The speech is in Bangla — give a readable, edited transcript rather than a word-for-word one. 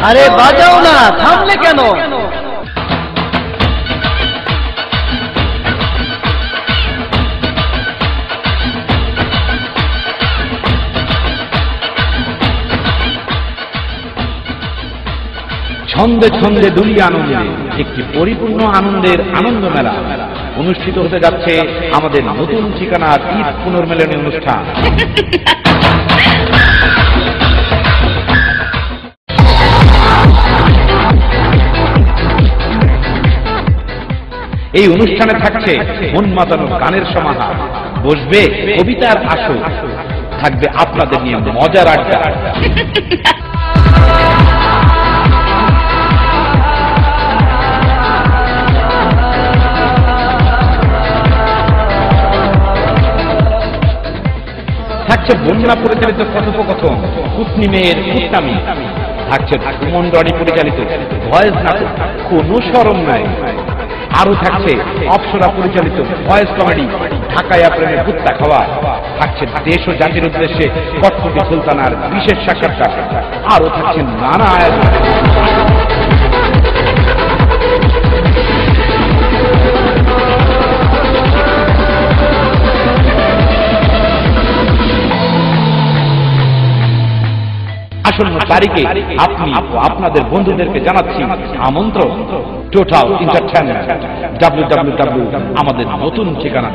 আরে বাজাও না, থামলে কেন? ছন্দে ছন্দে দুলিয়া আনন্দে একটি পরিপূর্ণ আনন্দের আনন্দ মেলা অনুষ্ঠিত হতে যাচ্ছে আমাদের নতুন ঠিকানার ঈদ পুনর্মিলনী অনুষ্ঠান। এই অনুষ্ঠানে থাকছে মন মাতানো গানের সমাহার, বসবে কবিতার আসর, থাকবে আপনাদের নিয়ে মজার আড্ডা। থাকছে বন্যা পরিচালিত কথোপকথন, কুটনি মেয়ের কুটনামি, থাকছে সুমন রনি পরিচালিত ভয়েস নাটক কোনো শরম নাই, আরো থাকছে অপসরা পরিচালিত ভয়েস কমেডি ঢাকায়া প্রেমের কুত্তা খাওয়া, থাকছে দেশ ও জাতির উদ্দেশ্যে কটকটি সুলতানার বিশেষ সাক্ষাৎকার, আরো থাকছে নানা আয়োজন। আসন্ন তারিখে আপনি আপনাদের বন্ধুদেরকে জানাচ্ছি আমন্ত্রণ। টোটাল এন্টারটেইনমেন্ট, www আমাদের নতুন ঠিকানা।